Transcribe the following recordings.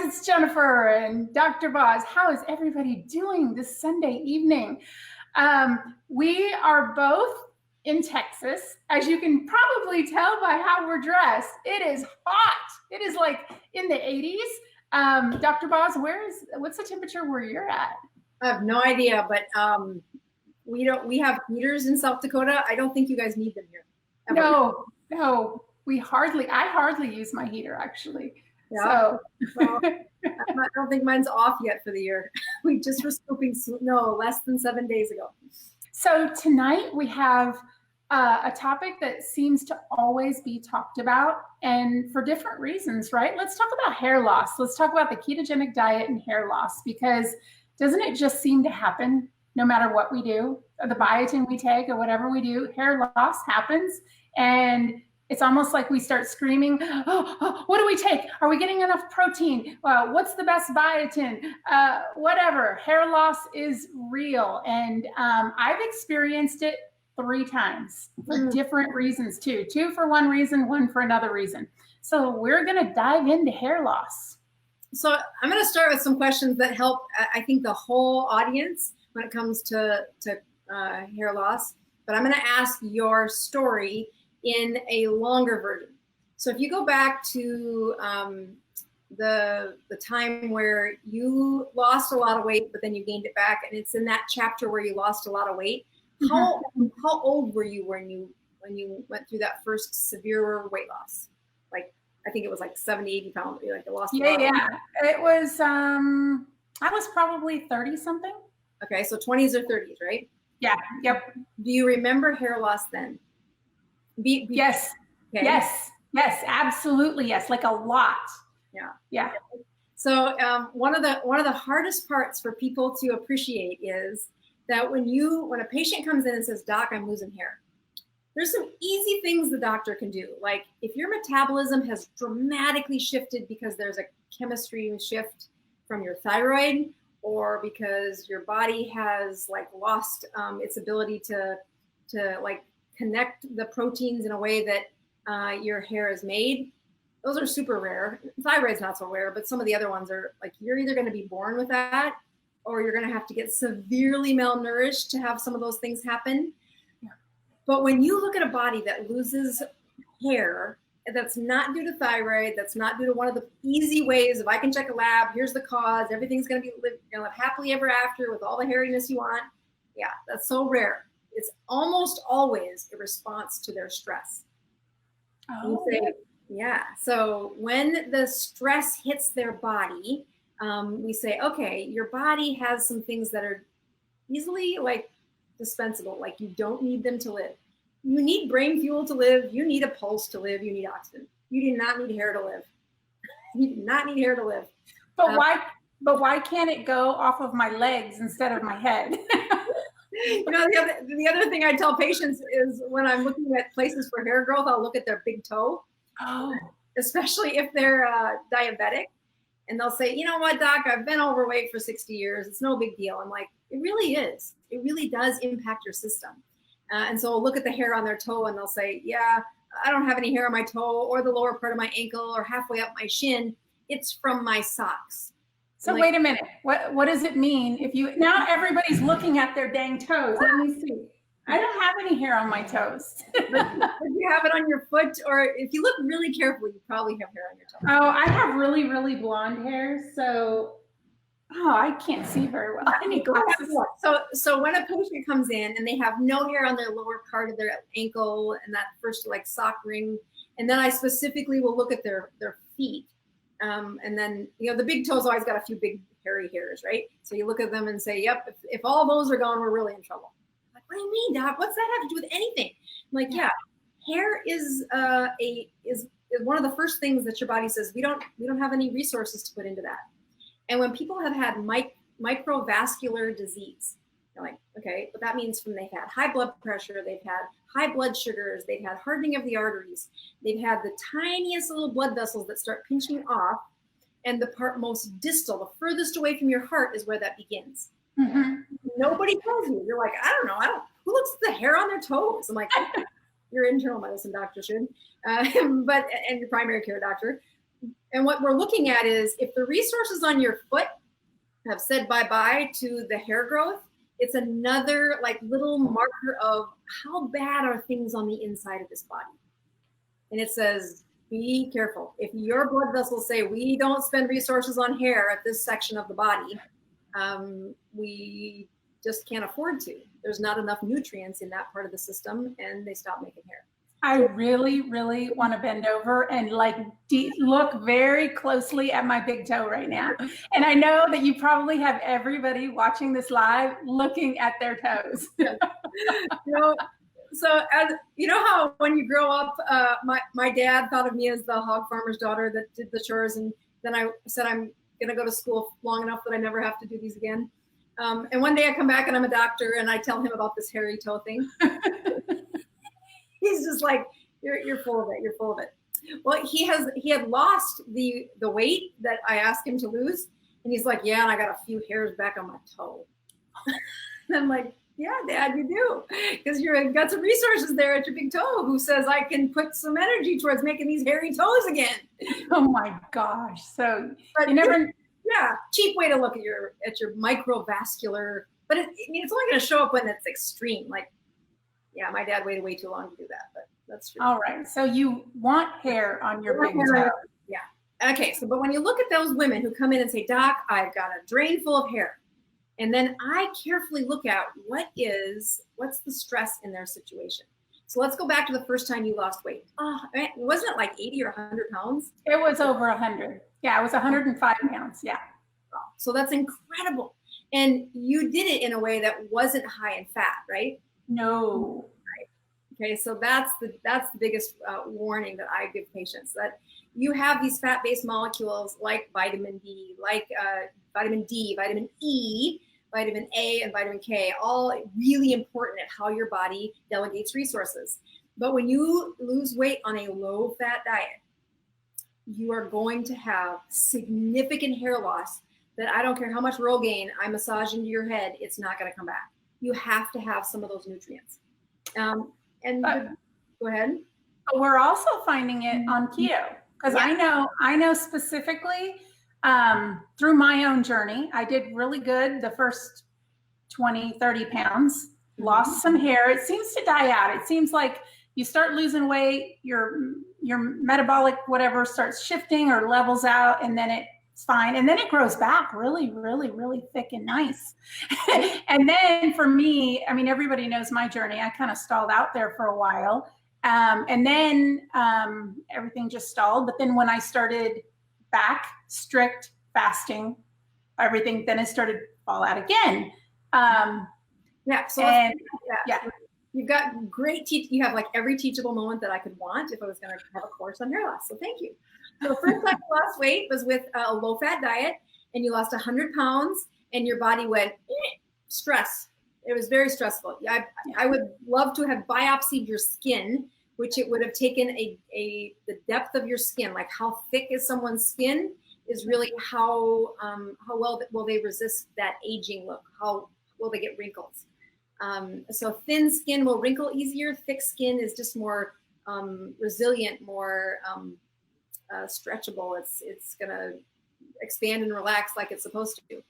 it's Jennifer and Dr. Boz. How is everybody doing this Sunday evening? We are both in Texas. As you can probably tell by how we're dressed, it is hot. It is like in the 80s. Dr. Boz, what's the temperature where you're at? I have no idea, but we have heaters in South Dakota. I don't think you guys need them here. No, I hardly use my heater actually. Yeah. So well, I don't think mine's off yet for the year. We just were scooping snow less than 7 days ago. So tonight we have a topic that seems to always be talked about, and for different reasons, right? Let's talk about hair loss. Let's talk about the ketogenic diet and hair loss, because doesn't it just seem to happen no matter what we do, or the biotin we take or whatever we do, hair loss happens. And it's almost like we start screaming, oh, what do we take? Are we getting enough protein? What's the best biotin? Whatever, hair loss is real. And I've experienced it 3 times for different reasons too. 2 for one reason, 1 for another reason. So we're gonna dive into hair loss. So I'm gonna start with some questions that help, I think, the whole audience when it comes to hair loss. But I'm gonna ask your story in a longer version. So if you go back to the time where you lost a lot of weight, but then you gained it back, and it's in that chapter where you lost a lot of weight. How old were you when you went through that first severe weight loss? Like, I think it was like 70, 80 pounds. Like, you lost. Yeah. It was. I was probably 30 something. Okay, so 20s or 30s, right? Yeah. Yep. Do you remember hair loss then? Yes. Okay. Yes, absolutely. Yes. Like a lot. Yeah. So one of the hardest parts for people to appreciate is that when a patient comes in and says, "Doc, I'm losing hair," there's some easy things the doctor can do. Like if your metabolism has dramatically shifted because there's a chemistry shift from your thyroid, or because your body has like lost its ability to like connect the proteins in a way that your hair is made. Those are super rare. Thyroid's not so rare, but some of the other ones are like, you're either going to be born with that, or you're going to have to get severely malnourished to have some of those things happen. Yeah. But when you look at a body that loses hair, that's not due to thyroid, that's not due to one of the easy ways, if I can check a lab, here's the cause, everything's going to live happily ever after with all the hairiness you want. Yeah, that's so rare. It's almost always a response to their stress. Oh. Yeah. So when the stress hits their body, we say, okay, your body has some things that are easily like dispensable. Like you don't need them to live. You need brain fuel to live. You need a pulse to live. You need oxygen. You do not need hair to live. You do not need hair to live. But why can't it go off of my legs instead of my head? You know, the other thing I tell patients is when I'm looking at places for hair growth, I'll look at their big toe. Oh. Especially if they're diabetic. And they'll say, you know what, Doc, I've been overweight for 60 years. It's no big deal. I'm like, it really is. It really does impact your system. And so I'll look at the hair on their toe and they'll say, yeah, I don't have any hair on my toe or the lower part of my ankle or halfway up my shin. It's from my socks. So wait a minute. What does it mean if you, now everybody's looking at their dang toes. Let me see. I don't have any hair on my toes. But you have it on your foot, or if you look really carefully, you probably have hair on your toe. Oh, I have really, really blonde hair. So, I can't see very well. I need glasses. So when a patient comes in and they have no hair on their lower part of their ankle and that first like sock ring, and then I specifically will look at their feet. And then, you know, the big toes always got a few big hairy hairs, right? So you look at them and say, yep, if all those are gone, we're really in trouble. I'm like, what do you mean, Doc? What's that have to do with anything? I'm like, yeah, hair is one of the first things that your body says, we don't have any resources to put into that. And when people have had microvascular disease, you're like, okay, but that means they've had high blood pressure, they've had high blood sugars, they've had hardening of the arteries, they've had the tiniest little blood vessels that start pinching off, and the part most distal, the furthest away from your heart, is where that begins. Mm-hmm. Nobody tells you. You're like, I don't know. Who looks at the hair on their toes? I'm like, your internal medicine doctor should, and your primary care doctor. And what we're looking at is if the resources on your foot have said bye-bye to the hair growth, it's another like little marker of how bad are things on the inside of this body. And it says, be careful. If your blood vessels say we don't spend resources on hair at this section of the body, we just can't afford to. There's not enough nutrients in that part of the system, and they stop making hair. I really, really want to bend over and like look very closely at my big toe right now. And I know that you probably have everybody watching this live looking at their toes. So as you know how when you grow up, my dad thought of me as the hog farmer's daughter that did the chores, and then I said I'm going to go to school long enough that I never have to do these again. And one day I come back and I'm a doctor and I tell him about this hairy toe thing. He's just like, you're full of it. You're full of it. Well, he had lost the weight that I asked him to lose, and he's like, yeah, and I got a few hairs back on my toe. And I'm like, yeah, Dad, you do, because you've got some resources there at your big toe who says I can put some energy towards making these hairy toes again. Oh my gosh! So but you never, cheap way to look at your microvascular, but it's only going to show up when it's extreme. Like, yeah, my dad waited way too long to do that, but that's true. All right, so you want hair on your big toe. Yeah. Okay, so but when you look at those women who come in and say, Doc, I've got a drain full of hair. And then I carefully look at what's the stress in their situation. So let's go back to the first time you lost weight. Wasn't it like 80 or 100 pounds? It was over 100. Yeah, it was 105 pounds. Yeah. So that's incredible. And you did it in a way that wasn't high in fat, right? No. Right. Okay, so that's the biggest warning that I give patients, that you have these fat-based molecules like vitamin D, like vitamin D, vitamin E, vitamin A, and vitamin K, all really important at how your body delegates resources. But when you lose weight on a low-fat diet, you are going to have significant hair loss that I don't care how much Rogaine I massage into your head, it's not going to come back. You have to have some of those nutrients. Go ahead. We're also finding it on keto, because I know specifically through my own journey, I did really good the first 20, 30 pounds, lost some hair. It seems to die out. It seems like you start losing weight, your metabolic whatever starts shifting or levels out, and then it's fine. And then it grows back really, really, really thick and nice. And then for me, I mean, everybody knows my journey. I kind of stalled out there for a while. And then everything just stalled. But then when I started back strict fasting, everything, then it started to fall out again. You've got great you have like every teachable moment that I could want if I was going to have a course on hair loss. So thank you. So the first time you lost weight was with a low-fat diet, and you lost 100 pounds, and your body went stress. It was very stressful. I would love to have biopsied your skin, which it would have taken the depth of your skin, like how thick is someone's skin is really how well will they resist that aging look, how will they get wrinkles. So thin skin will wrinkle easier. Thick skin is just more resilient, more stretchable. It's gonna expand and relax like it's supposed to.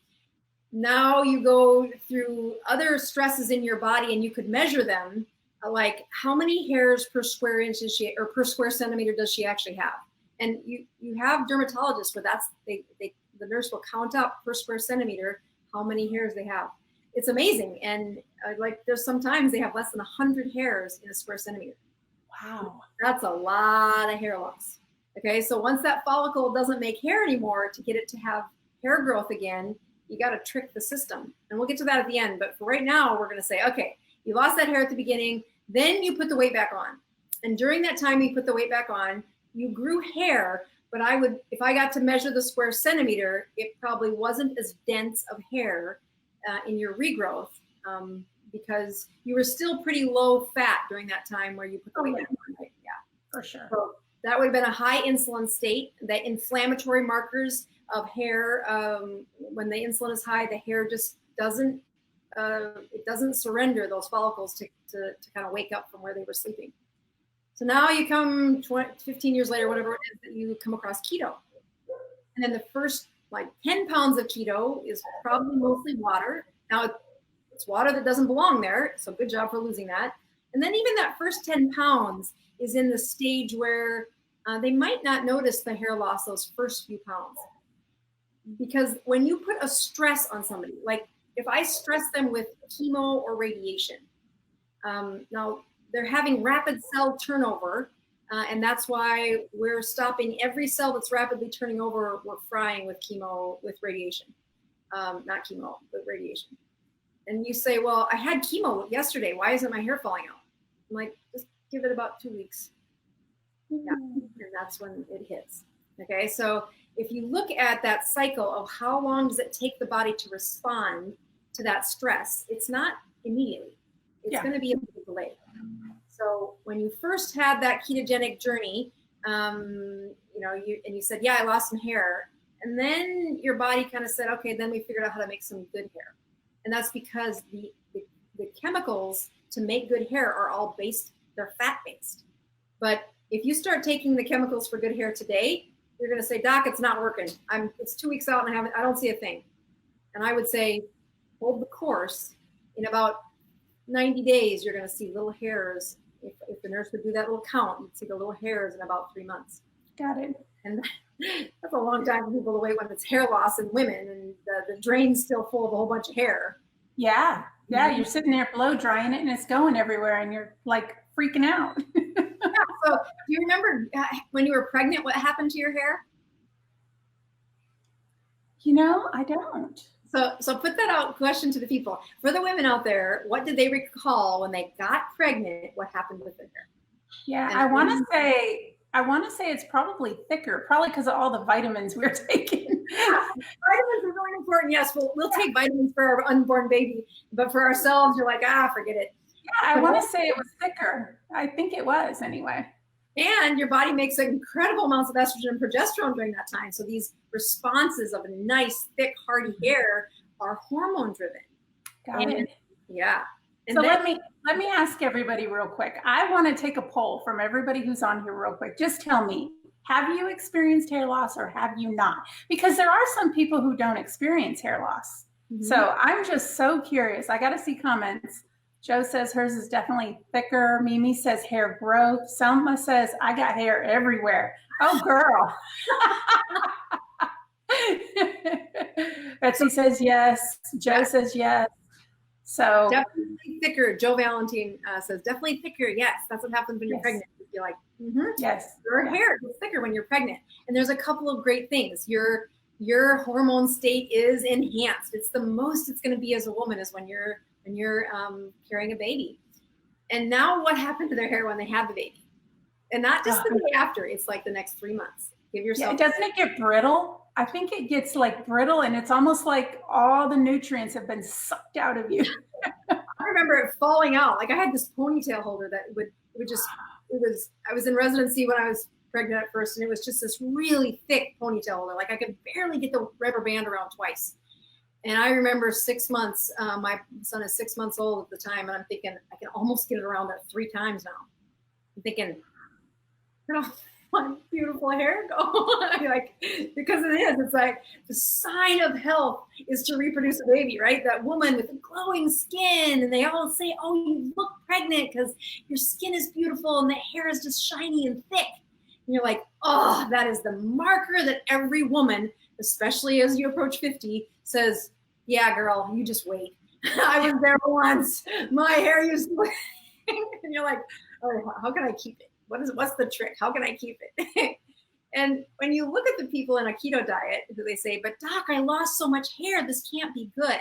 Now you go through other stresses in your body, and you could measure them, like how many hairs per square inch is she, or per square centimeter does she actually have? And you have dermatologists where the nurse will count up per square centimeter how many hairs they have. It's amazing. And like there's sometimes they have less than 100 hairs in a square centimeter. Wow. That's a lot of hair loss. Okay, so once that follicle doesn't make hair anymore, to get it to have hair growth again, you got to trick the system. And we'll get to that at the end. But for right now, we're going to say, okay, you lost that hair at the beginning, then you put the weight back on. And during that time you put the weight back on, you grew hair, but if I got to measure the square centimeter, it probably wasn't as dense of hair in your regrowth because you were still pretty low fat during that time where you put the weight back on. Right? Yeah, for sure. So that would have been a high insulin state. The inflammatory markers of hair, when the insulin is high, the hair just doesn't surrender those follicles to kind of wake up from where they were sleeping. So now you come 15 years later, whatever it is, that you come across keto. And then the first like 10 pounds of keto is probably mostly water. Now it's water that doesn't belong there. So good job for losing that. And then even that first 10 pounds is in the stage where they might not notice the hair loss those first few pounds. Because when you put a stress on somebody, like if I stress them with chemo or radiation, now they're having rapid cell turnover, and that's why we're stopping every cell that's rapidly turning over. We're frying with chemo, with radiation, not chemo, but radiation. And you say, well, I had chemo yesterday. Why isn't my hair falling out? I'm like, just give it about 2 weeks. Yeah, and that's when it hits. Okay, so if you look at that cycle of how long does it take the body to respond to that stress, it's not immediately. It's going to be a bit delayed. So when you first had that ketogenic journey, you said, yeah, I lost some hair. And then your body kind of said, okay, then we figured out how to make some good hair. And that's because the chemicals to make good hair are all they're fat-based. But if you start taking the chemicals for good hair today, you're going to say, Doc, it's not working. It's 2 weeks out and I don't see a thing. And I would say, hold the course. In about 90 days, you're going to see little hairs. If the nurse would do that little count, you'd see the little hairs in about 3 months. Got it. And that's a long time for people to wait when it's hair loss in women and the drain's still full of a whole bunch of hair. Yeah. Yeah. You're sitting there blow drying it and it's going everywhere and you're like freaking out. Yeah, so do you remember when you were pregnant, what happened to your hair? I don't. So put that out question to the people. For the women out there, what did they recall when they got pregnant? What happened with their hair? Yeah, I want to say it's probably thicker, probably because of all the vitamins we're taking. Yeah, vitamins are really important. Yes, we'll take vitamins for our unborn baby, but for ourselves, you're like, forget it. Yeah, I want to say it was thicker. I think it was anyway. And your body makes incredible amounts of estrogen and progesterone during that time. So these responses of a nice, thick, hardy hair are hormone driven. Got it. Yeah. And so let me ask everybody real quick. I want to take a poll from everybody who's on here real quick. Just tell me, have you experienced hair loss or have you not? Because there are some people who don't experience hair loss. Mm-hmm. So I'm just so curious. I got to see comments. Joe says hers is definitely thicker. Mimi says hair growth. Selma says, I got hair everywhere. Oh, girl. Betsy says yes. Joe says yes. So definitely thicker. Joe Valentine says definitely thicker. Yes, that's what happens when you're pregnant. You're like, yes, your hair gets thicker when you're pregnant. And there's a couple of great things. Your hormone state is enhanced. It's the most it's going to be as a woman is when you're carrying a baby. And now what happened to their hair when they had the baby? And not just the day after, it's like the next 3 months. Give yourself. Doesn't it get brittle? I think it gets like brittle and it's almost like all the nutrients have been sucked out of you. I remember it falling out. Like I had this ponytail holder that I was in residency when I was pregnant at first, and it was just this really thick ponytail holder. Like I could barely get the rubber band around twice. And I remember 6 months, my son is 6 months old at the time, and I'm thinking, I can almost get it around that 3 times now. I'm thinking, my beautiful hair go? Like, because it is, it's like the sign of health is to reproduce a baby, right? That woman with the glowing skin, and they all say, oh, you look pregnant because your skin is beautiful and the hair is just shiny and thick. And you're like, oh, that is the marker that every woman, especially as you approach 50, says, yeah, girl, you just wait. I was there once. My hair used to and you're like, oh, how can I keep it? What's the trick? How can I keep it? And when you look at the people in a keto diet who they say, but doc, I lost so much hair, this can't be good.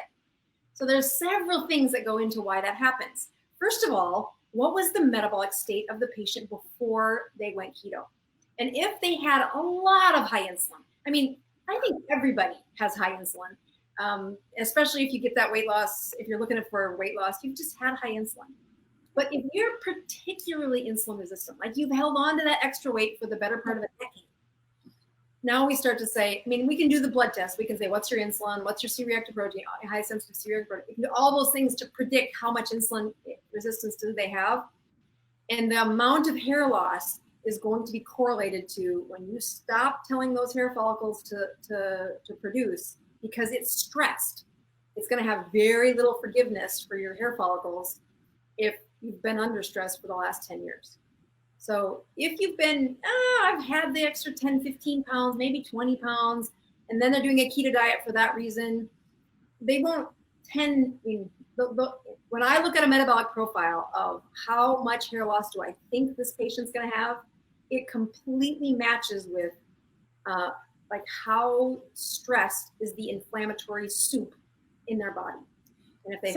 So there's several things that go into why that happens. First of all, what was the metabolic state of the patient before they went keto? And if they had a lot of high insulin, I mean, I think everybody has high insulin, especially if you get that weight loss, if you're looking for weight loss, you've just had high insulin. But if you're particularly insulin resistant, like you've held on to that extra weight for the better part of a decade, now we start to say, I mean, we can do the blood test. We can say, what's your insulin? What's your C-reactive protein? High sensitive C-reactive protein. We can do all those things to predict how much insulin resistance do they have. And the amount of hair loss is going to be correlated to when you stop telling those hair follicles to produce because it's stressed. It's going to have very little forgiveness for your hair follicles if you've been under stress for the last 10 years. So if you've been, I've had the extra 10, 15 pounds, maybe 20 pounds, and then they're doing a keto diet for that reason, they won't tend, when I look at a metabolic profile of how much hair loss do I think this patient's going to have, it completely matches with like how stressed is the inflammatory soup in their body. And if they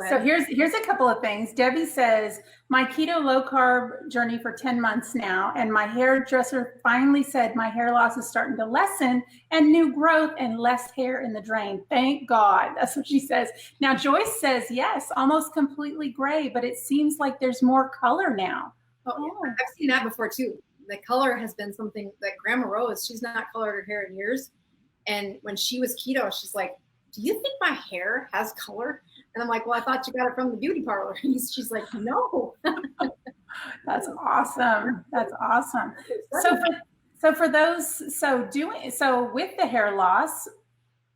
So here's a couple of things. Debbie says, my keto low carb journey for 10 months now, and my hairdresser finally said my hair loss is starting to lessen and new growth and less hair in the drain. Thank God. That's what she says. Now, Joyce says, yes, almost completely gray, but it seems like there's more color now. Oh, yeah. I've seen that before too. The color has been something that Grandma Rose, she's not colored her hair in years. And when she was keto, she's like, do you think my hair has color? And I'm like, well, I thought you got it from the beauty parlor. She's like, no. That's awesome. That's awesome. So with the hair loss,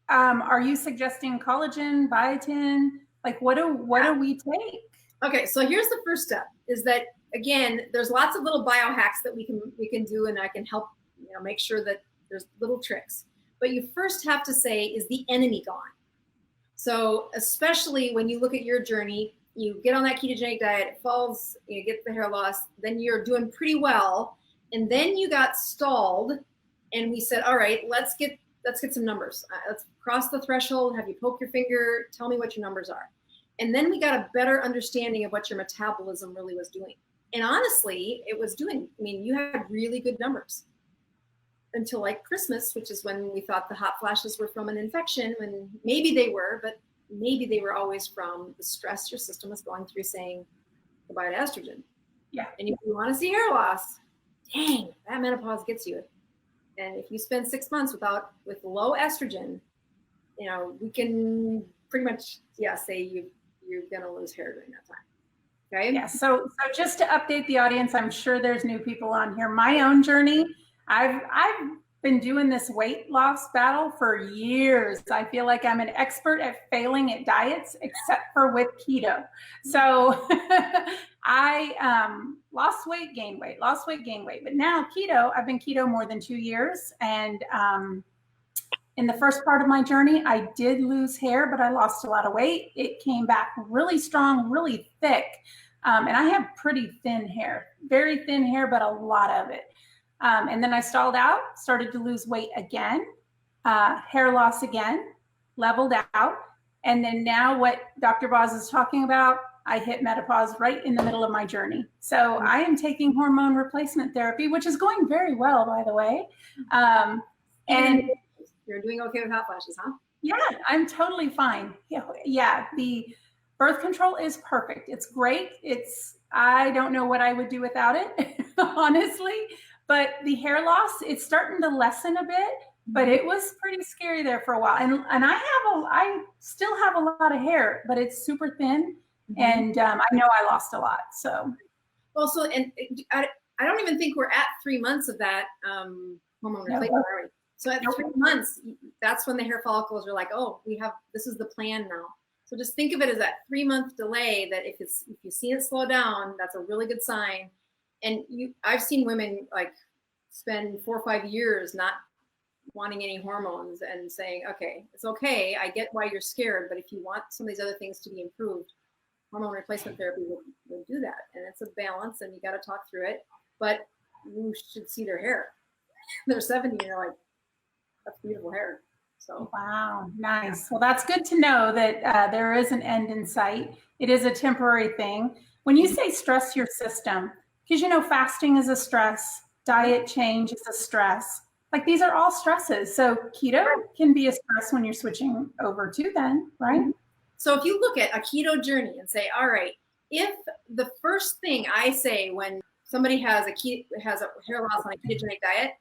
are you suggesting collagen, biotin? Like what do we take? Okay, so here's the first step is that, again, there's lots of little biohacks that we can do, and I can help make sure that there's little tricks. But you first have to say, is the enemy gone? So especially when you look at your journey, you get on that ketogenic diet, it falls, you get the hair loss, then you're doing pretty well. And then you got stalled and we said, all right, let's get some numbers. Let's cross the threshold, have you poke your finger, tell me what your numbers are. And then we got a better understanding of what your metabolism really was doing. And honestly, it was doing, you had really good numbers. Until like Christmas, which is when we thought the hot flashes were from an infection, when maybe they were, but maybe they were always from the stress your system was going through saying goodbye to estrogen. Yeah. And if you want to see hair loss, dang, that menopause gets you. And if you spend 6 months with low estrogen, we can pretty much, say you're going to lose hair during that time. Okay. Yeah. So just to update the audience, I'm sure there's new people on here. My own journey, I've been doing this weight loss battle for years. I feel like I'm an expert at failing at diets, except for with keto. So I lost weight, gained weight, lost weight, gained weight. But now keto, I've been keto more than 2 years. And in the first part of my journey, I did lose hair, but I lost a lot of weight. It came back really strong, really thick. And I have pretty thin hair, very thin hair, but a lot of it. And then I stalled out, started to lose weight again, hair loss again, leveled out. And then now what Dr. Boz is talking about, I hit menopause right in the middle of my journey. So I am taking hormone replacement therapy, which is going very well, by the way. And you're doing okay with hot flashes, huh? Yeah, I'm totally fine. Yeah, the birth control is perfect. It's great. I don't know what I would do without it, honestly. But the hair loss, it's starting to lessen a bit, but it was pretty scary there for a while. And I still have a lot of hair, but it's super thin. Mm-hmm. And I know I lost a lot. So, well, I don't even think we're at 3 months of that hormone replacement. So at 3 months, that's when the hair follicles are like, oh, this is the plan now. So just think of it as that 3-month delay. That if you see it slow down, that's a really good sign. And I've seen women like spend 4 or 5 years not wanting any hormones and saying, okay, it's okay. I get why you're scared, but if you want some of these other things to be improved, hormone replacement therapy will do that. And it's a balance and you got to talk through it, but you should see their hair. They're 70 and you're like, that's beautiful hair. So wow, nice. Well, that's good to know that there is an end in sight. It is a temporary thing. When you say stress your system, because fasting is a stress, diet change is a stress. Like these are all stresses. So keto can be a stress when you're switching over to then, right? So if you look at a keto journey and say, all right, if the first thing I say when somebody has a hair loss on a ketogenic diet,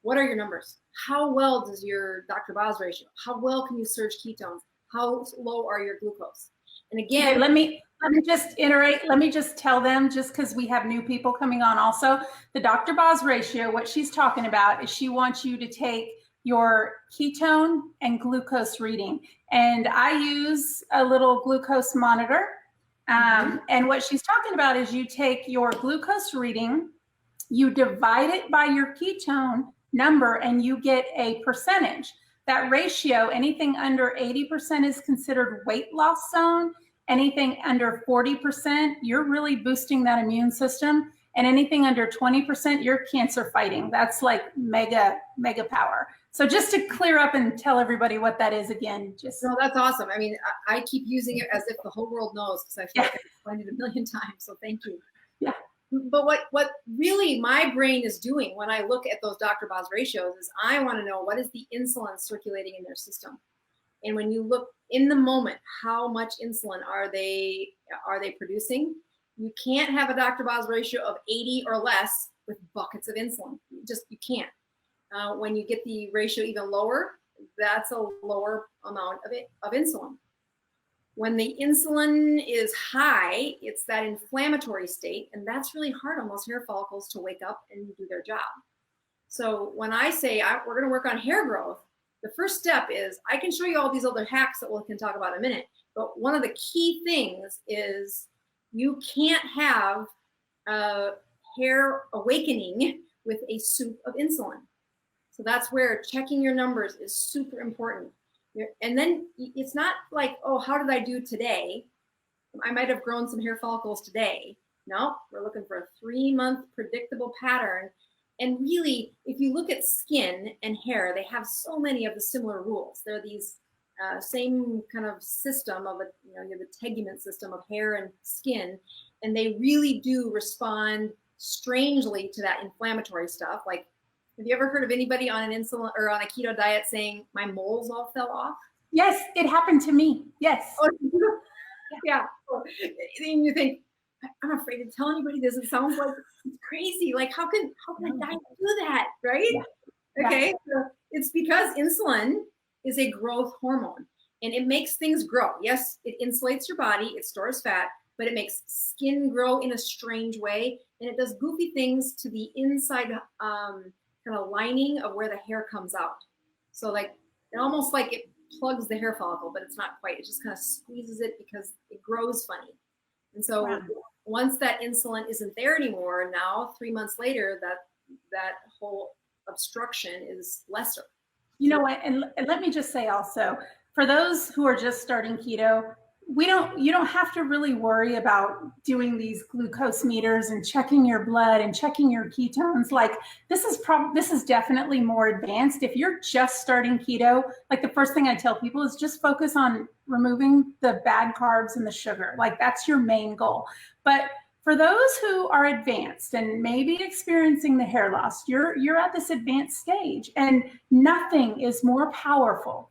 what are your numbers? How well does your Dr. Boz ratio? How well can you surge ketones? How low are your glucose? And again, let me let me just iterate. Let me just tell them, just because we have new people coming on also, the Dr. Boz ratio, what she's talking about is she wants you to take your ketone and glucose reading. And I use a little glucose monitor. And what she's talking about is you take your glucose reading, you divide it by your ketone number, and you get a percentage. That ratio, anything under 80% is considered weight loss zone. Anything under 40%, you're really boosting that immune system. And anything under 20%, you're cancer fighting. That's like mega power. So just to clear up and tell everybody what that is again. No, that's awesome. I mean, I keep using it as if the whole world knows, because I feel like I've explained it a million times. So thank you. Yeah. But what really my brain is doing when I look at those Dr. Boz ratios is I want to know what is the insulin circulating in their system. And when you look in the moment, how much insulin are they producing? You can't have a Dr. Boz ratio of 80 or less with buckets of insulin. You can't. When you get the ratio even lower, that's a lower amount of insulin. When the insulin is high, it's that inflammatory state, and that's really hard on those hair follicles to wake up and do their job. So when I say we're going to work on hair growth, the first step is I can show you all these other hacks that we can talk about in a minute, but one of the key things is you can't have hair awakening with a soup of insulin. So that's where checking your numbers is super important. And then it's not like, oh, how did I do today? I might have grown some hair follicles today. No, we're looking for a 3-month predictable pattern. And really, if you look at skin and hair, they have so many of the similar rules. They're these same kind of system of you have the tegument system of hair and skin, and they really do respond strangely to that inflammatory stuff. Like, have you ever heard of anybody on an insulin or on a keto diet saying my moles all fell off? Yes, it happened to me. Yes. Oh, yeah. And you think, I'm afraid to tell anybody this. It sounds like it's crazy. Like, how can a diet do that, right? Yeah. Okay, so it's because insulin is a growth hormone, and it makes things grow. Yes, it insulates your body, it stores fat, but it makes skin grow in a strange way, and it does goofy things to the inside kind of lining of where the hair comes out. So like, it almost like it plugs the hair follicle, but it's not quite. It just kind of squeezes it because it grows funny. And so once that insulin isn't there anymore, now 3 months later, that whole obstruction is lesser. You know what? And let me just say also, for those who are just starting keto, you don't have to really worry about doing these glucose meters and checking your blood and checking your ketones. Like, this is definitely more advanced. If you're just starting keto, like, the first thing I tell people is just focus on removing the bad carbs and the sugar. Like, that's your main goal. But for those who are advanced and maybe experiencing the hair loss, you're at this advanced stage, and nothing is more powerful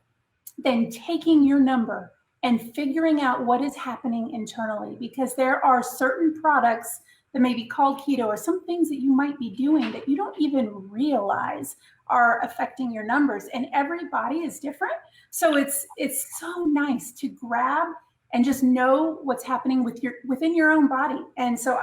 than taking your number and figuring out what is happening internally, because there are certain products that may be called keto, or some things that you might be doing that you don't even realize are affecting your numbers, and every body is different. So it's so nice to grab and just know what's happening within your own body. And so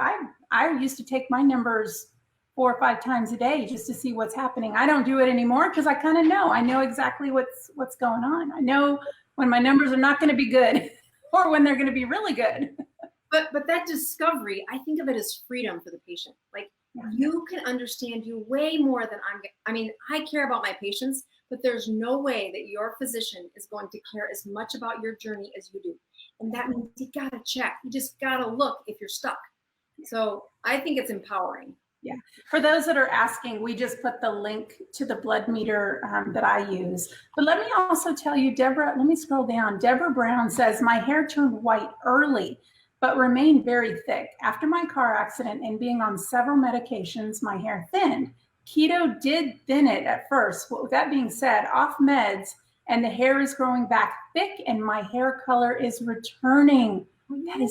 I used to take my numbers 4 or 5 times a day just to see what's happening. I don't do it anymore because I kind of know. I know exactly what's going on. I know when my numbers are not going to be good or when they're going to be really good. But that discovery, I think of it as freedom for the patient. Like, you can understand you way more than I care about my patients, but there's no way that your physician is going to care as much about your journey as you do. And that means you got to check. You just got to look if you're stuck. So I think it's empowering. Yeah. For those that are asking, we just put the link to the blood meter that I use. But let me also tell you, Deborah, let me scroll down. Deborah Brown says, my hair turned white early, but remained very thick. After my car accident and being on several medications, my hair thinned. Keto did thin it at first. With that being said, off meds, and the hair is growing back thick, and my hair color is returning. That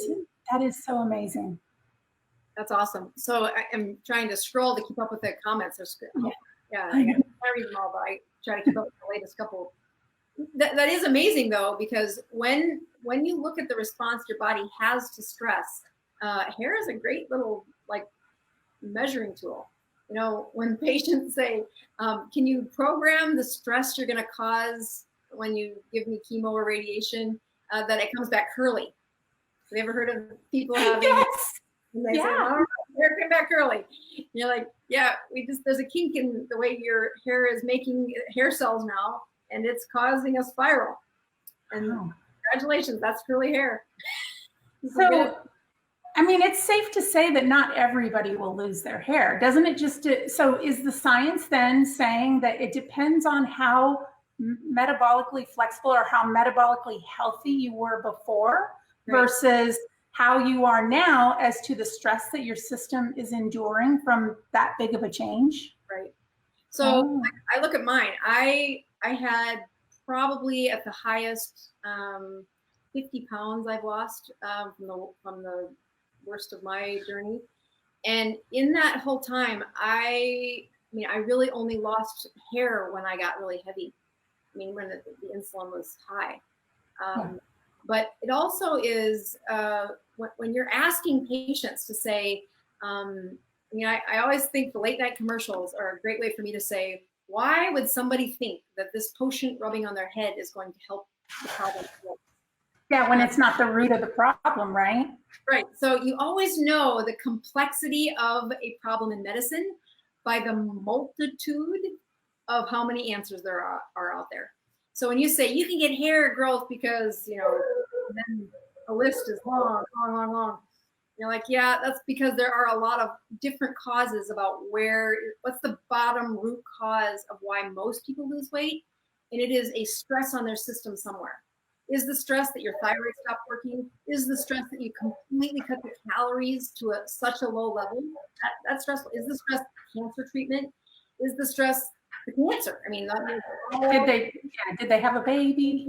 is so amazing. That's awesome. So I am trying to scroll to keep up with the comments. I can't read them all, but I try to keep up with the latest couple. That is amazing though, because when you look at the response your body has to stress, hair is a great little like measuring tool. You know, when patients say, can you program the stress you're going to cause when you give me chemo or radiation, that it comes back curly? Have you ever heard of people having, yes. and they say, well, hair came back curly. And you're like, yeah, there's a kink in the way your hair is making hair cells now, and it's causing a spiral. And congratulations, that's curly hair. So, I mean, it's safe to say that not everybody will lose their hair, doesn't it? So is the science then saying that it depends on how metabolically flexible or how metabolically healthy you were before versus how you are now as to the stress that your system is enduring from that big of a change? Right. So I look at mine. I had probably at the highest 50 pounds I've lost from the worst of my journey. And in that whole time, I really only lost hair when I got really heavy. I mean, when the insulin was high. But it also is when you're asking patients to say, I always think the late night commercials are a great way for me to say, why would somebody think that this potion rubbing on their head is going to help the problem? Yeah, when it's not the root of the problem, right? Right. So you always know the complexity of a problem in medicine by the multitude of how many answers there are out there. So when you say you can get hair growth because, then the list is long. You're like, yeah, that's because there are a lot of different causes about what's the bottom root cause of why most people lose weight. And it is a stress on their system somewhere. Is the stress that your thyroid stopped working? Is the stress that you completely cut the calories to such a low level? That's stressful. Is the stress cancer treatment? Is the stress the cancer? I mean, did they have a baby?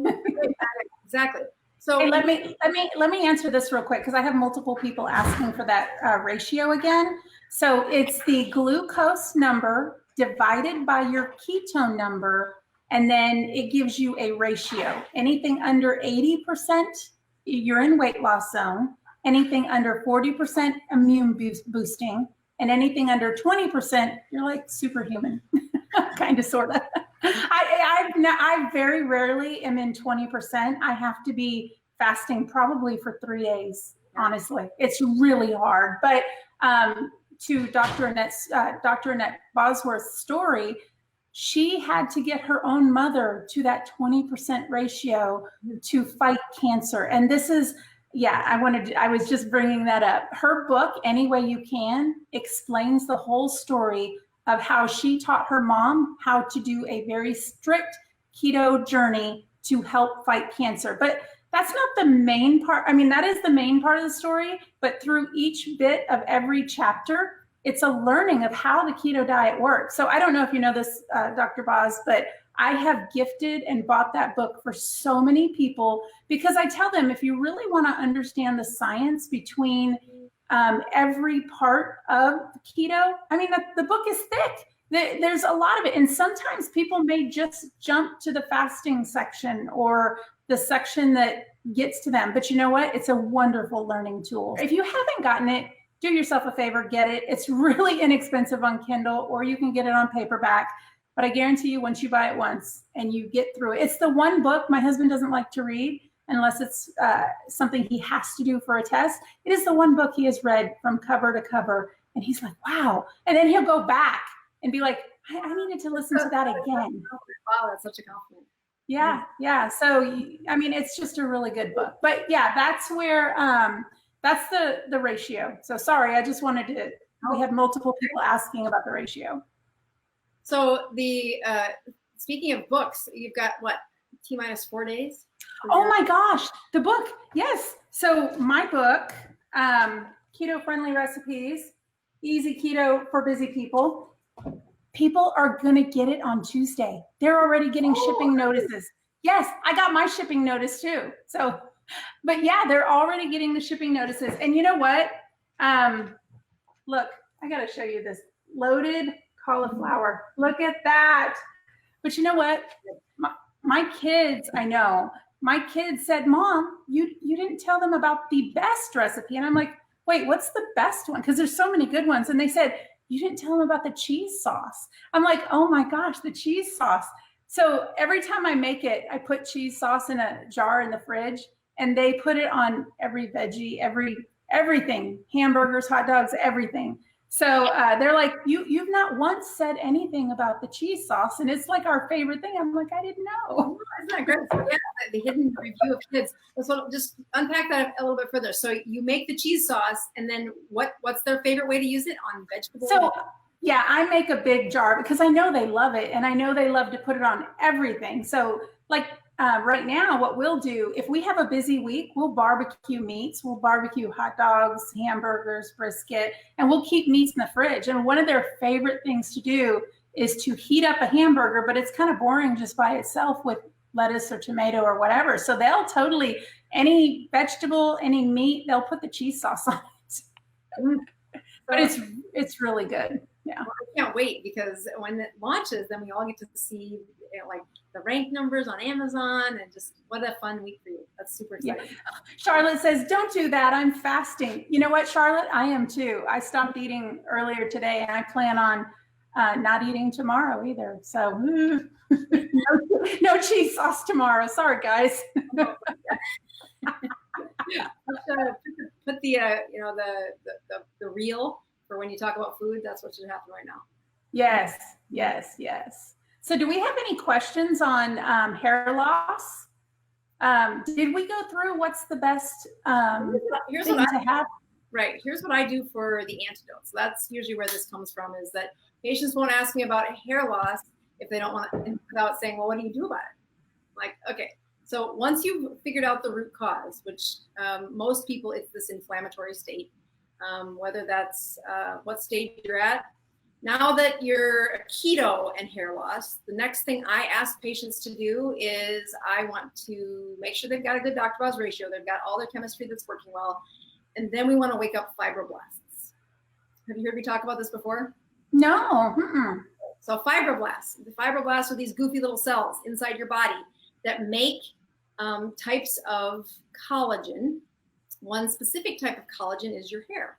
Exactly. So hey, let me answer this real quick because I have multiple people asking for that ratio again. So it's the glucose number divided by your ketone number, and then it gives you a ratio. Anything under 80%, you're in weight loss zone. Anything under 40% immune boosting, and anything under 20%, you're like superhuman, kind of, sort of. I very rarely am in 20%. I have to be fasting probably for 3 days. Honestly, it's really hard. But to Dr. Annette Bosworth's story, she had to get her own mother to that 20% ratio to fight cancer. And this is, I was just bringing that up. Her book, Any Way You Can, explains the whole story of how she taught her mom how to do a very strict keto journey to help fight cancer. But that's not the main part. I mean, that is the main part of the story, but through each bit of every chapter, it's a learning of how the keto diet works. So I don't know if you know this, Dr. Boz, but I have gifted and bought that book for so many people because I tell them, if you really want to understand the science between every part of keto, I mean, the book is thick. There's a lot of it. And sometimes people may just jump to the fasting section or the section that gets to them. But you know what? It's a wonderful learning tool. If you haven't gotten it, do yourself a favor, get it. It's really inexpensive on Kindle, or you can get it on paperback. But I guarantee you, once you buy it once and you get through it, it's the one book my husband doesn't like to read unless it's something he has to do for a test. It is the one book he has read from cover to cover. And he's like, wow. And then he'll go back and be like, I needed to listen to that again. Wow, that's such a compliment. Yeah. So, I mean, it's just a really good book. But yeah, that's where, that's the ratio. So sorry, I just wanted to, we had multiple people asking about the ratio. So speaking of books, you've got what, T-4 days? Oh my gosh, the book. Yes. So my book, Keto Friendly Recipes, Easy Keto for Busy People. People are going to get it on Tuesday. They're already getting shipping notices. Yes, I got my shipping notice too. So, but yeah, they're already getting the shipping notices. And you know what? Look, I got to show you this loaded cauliflower. Look at that. But you know what? my kids, I know, my kids said, Mom, you didn't tell them about the best recipe. And I'm like, wait, what's the best one? Because there's so many good ones. And they said, you didn't tell them about the cheese sauce. I'm like, oh my gosh, the cheese sauce. So every time I make it, I put cheese sauce in a jar in the fridge, and they put it on every veggie, everything, hamburgers, hot dogs, everything. So they're like, you've not once said anything about the cheese sauce, and it's like our favorite thing. I'm like, I didn't know. Isn't that great? So yeah, the hidden review of kids. So just unpack that a little bit further. So you make the cheese sauce, and then what's their favorite way to use it? On vegetables? So yeah, I make a big jar because I know they love it, and I know they love to put it on everything. So like right now, what we'll do, if we have a busy week, we'll barbecue meats, we'll barbecue hot dogs, hamburgers, brisket, and we'll keep meats in the fridge. And one of their favorite things to do is to heat up a hamburger, but it's kind of boring just by itself with lettuce or tomato or whatever. So they'll totally, any vegetable, any meat, they'll put the cheese sauce on it. But it's really good. Yeah. Well, I can't wait, because when it launches, then we all get to see like the rank numbers on Amazon, and just what a fun week for you. That's super exciting. Yeah. Charlotte says, don't do that. I'm fasting. You know what, Charlotte? I am too. I stopped eating earlier today, and I plan on not eating tomorrow either. So no cheese sauce tomorrow. Sorry, guys. Put the the reel for when you talk about food. That's what should happen right now. Yes. So do we have any questions on hair loss? Did we go through what's the best here's thing what to have? Right. Here's what I do for the antidotes. That's usually where this comes from, is that patients won't ask me about hair loss if they don't want to, without saying, well, what do you do about it? Like, okay. So once you've figured out the root cause, which most people, it's this inflammatory state, whether that's what stage you're at. Now that you're keto and hair loss, the next thing I ask patients to do is I want to make sure they've got a good Dr. Boz ratio. They've got all their chemistry that's working well. And then we want to wake up fibroblasts. Have you heard me talk about this before? No. Mm-mm. So fibroblasts. The fibroblasts are these goofy little cells inside your body that make types of collagen. One specific type of collagen is your hair.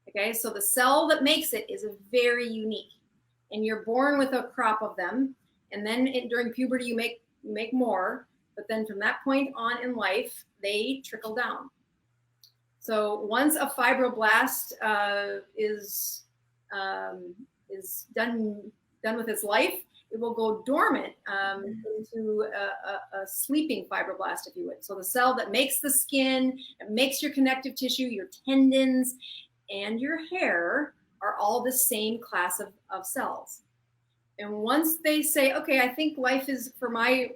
Okay, so the cell that makes it is very unique, and you're born with a crop of them, and then during puberty you make more, but then from that point on in life they trickle down. So once a fibroblast is done with its life, it will go dormant into a sleeping fibroblast, if you would. So the cell that makes the skin, it makes your connective tissue, your tendons, and your hair are all the same class of cells. And once they say, okay, I think life is, for my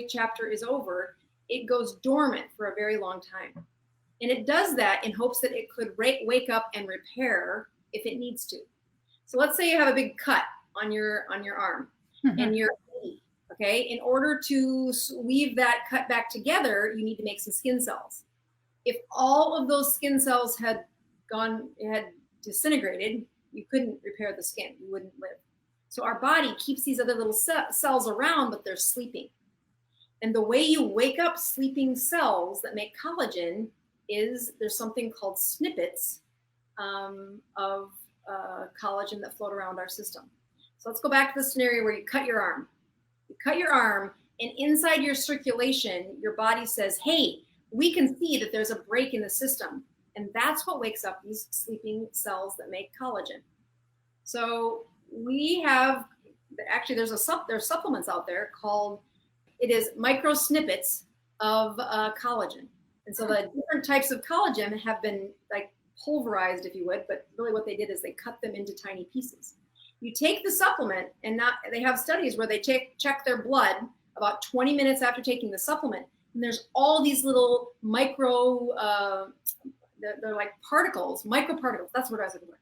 chapter is over, it goes dormant for a very long time. And it does that in hopes that it could wake up and repair if it needs to. So let's say you have a big cut on your arm, mm-hmm. and your knee, okay? In order to weave that cut back together, you need to make some skin cells. If all of those skin cells had disintegrated, you couldn't repair the skin. You wouldn't live. So our body keeps these other little cells around, but they're sleeping. And the way you wake up sleeping cells that make collagen is there's something called snippets of collagen that float around our system. So let's go back to the scenario where you cut your arm. You cut your arm, and inside your circulation, your body says, hey, we can see that there's a break in the system. And that's what wakes up these sleeping cells that make collagen. So we have, actually there's supplements out there called, it is micro snippets of collagen. And so the different types of collagen have been like pulverized, if you would, but really what they did is they cut them into tiny pieces. You take the supplement, and they have studies where they check their blood about 20 minutes after taking the supplement, and there's all these little they're like particles, microparticles, that's what I was looking for.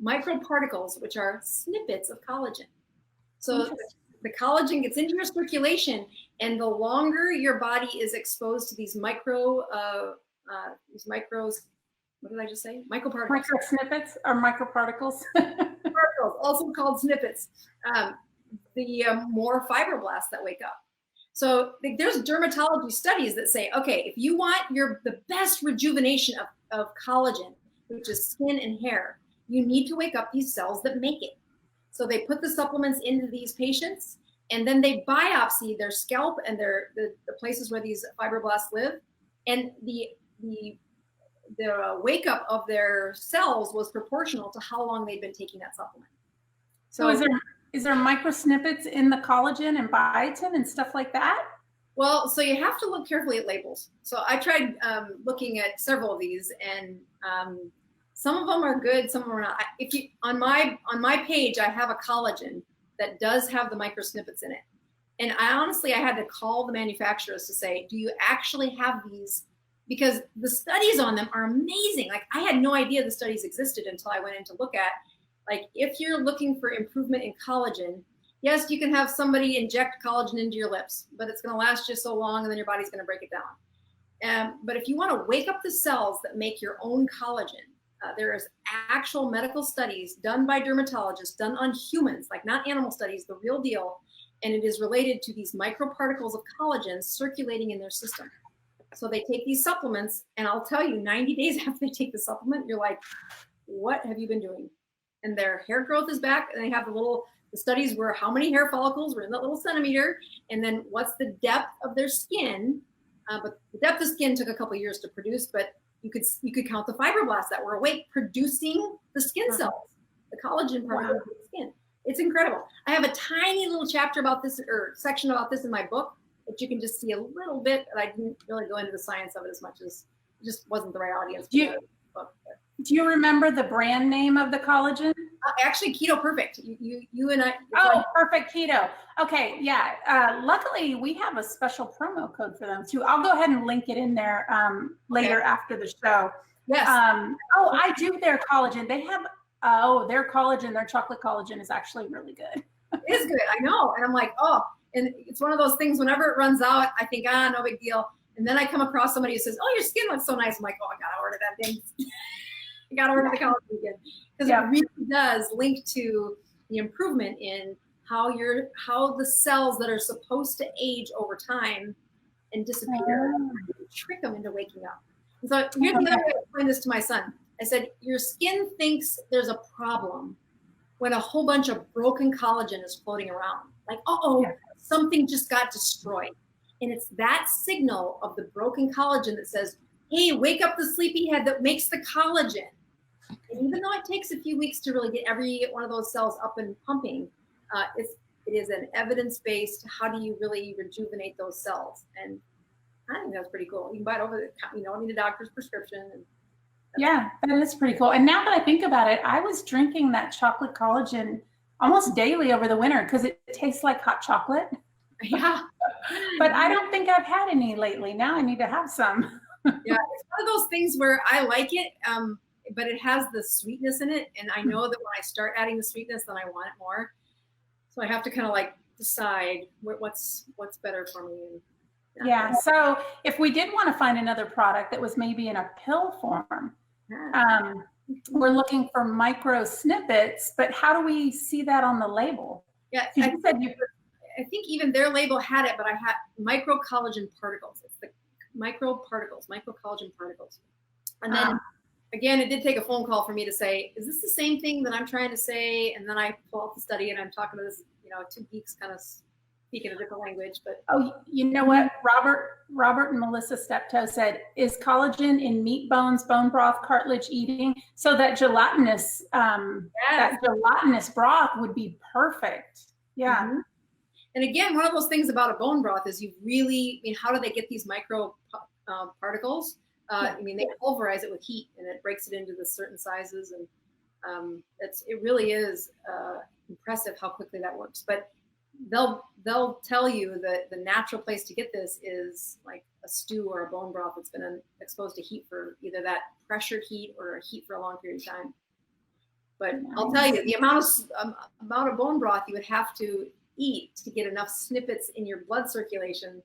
Microparticles, which are snippets of collagen. So the collagen gets into your circulation, and the longer your body is exposed to these micros, what did I just say? Microparticles. Micro snippets or microparticles. Particles, also called snippets. the more fibroblasts that wake up. So there's dermatology studies that say, okay, if you want the best rejuvenation of collagen, which is skin and hair, you need to wake up these cells that make it. So they put the supplements into these patients, and then they biopsy their scalp and the places where these fibroblasts live, and the wake up of their cells was proportional to how long they'd been taking that supplement. So is there micro snippets in the collagen and biotin and stuff like that? Well, so you have to look carefully at labels. So I tried looking at several of these, and some of them are good, some of them are not. If you on my page, I have a collagen that does have the micro snippets in it, and I had to call the manufacturers to say, do you actually have these? Because the studies on them are amazing. Like, I had no idea the studies existed until I went in to look at. Like, if you're looking for improvement in collagen, yes, you can have somebody inject collagen into your lips, but it's going to last you so long, and then your body's going to break it down. But if you want to wake up the cells that make your own collagen, there is actual medical studies done by dermatologists, done on humans, like not animal studies, the real deal, and it is related to these microparticles of collagen circulating in their system. So they take these supplements, and I'll tell you, 90 days after they take the supplement, you're like, what have you been doing? And their hair growth is back, and they have the studies were how many hair follicles were in that little centimeter, and then what's the depth of their skin. But the depth of skin took a couple of years to produce, but you could count the fibroblasts that were awake producing the skin cells, the collagen part of the skin. It's incredible. I have a tiny little chapter about this, or section about this in my book, that you can just see a little bit, but I didn't really go into the science of it as much, as it just wasn't the right audience. Do you remember the brand name of the collagen? Actually, Keto Perfect. You and I. Oh, Perfect Keto. Okay, yeah. Luckily, we have a special promo code for them too. I'll go ahead and link it in there later after the show. Yes. I do their collagen. They have their collagen. Their chocolate collagen is actually really good. It is good. I know, and I'm like, and it's one of those things. Whenever it runs out, I think, no big deal. And then I come across somebody who says, "Oh, your skin looks so nice." I'm like, I gotta order that thing. I got to order the collagen again, because it really does link to the improvement in how the cells that are supposed to age over time and disappear, trick them into waking up. And so here's the other way to explain this to my son. I said, your skin thinks there's a problem when a whole bunch of broken collagen is floating around. Like, something just got destroyed. And it's that signal of the broken collagen that says, hey, wake up the sleepyhead that makes the collagen. And even though it takes a few weeks to really get every one of those cells up and pumping, it is an evidence-based, how do you really rejuvenate those cells? And I think that's pretty cool. You can buy it over you don't need a doctor's prescription. And yeah, that is pretty cool. And now that I think about it, I was drinking that chocolate collagen almost daily over the winter because it tastes like hot chocolate. Yeah. But I don't think I've had any lately. Now I need to have some. Yeah, it's one of those things where I like it, but it has the sweetness in it. And I know that when I start adding the sweetness, then I want it more. So I have to kind of like decide what's better for me. Yeah. So if we did want to find another product that was maybe in a pill form, we're looking for micro snippets, but how do we see that on the label? Yeah. I think even their label had it, but I had micro collagen particles. It's the micro collagen particles. And then again, it did take a phone call for me to say, is this the same thing that I'm trying to say? And then I pull out the study and I'm talking to this, 2 geeks kind of speaking a different language. But you know what? Robert and Melissa Steptoe said, is collagen in meat, bones, bone broth, cartilage eating? So that gelatinous, broth would be perfect. Yeah. Mm-hmm. And again, one of those things about a bone broth is how do they get these micro particles? They pulverize it with heat, and it breaks it into the certain sizes, and it really is impressive how quickly that works. But they'll tell you that the natural place to get this is like a stew or a bone broth that's been exposed to heat for either that pressured heat or heat for a long period of time. But I'll tell you, the amount of bone broth you would have to eat to get enough snippets in your blood circulation.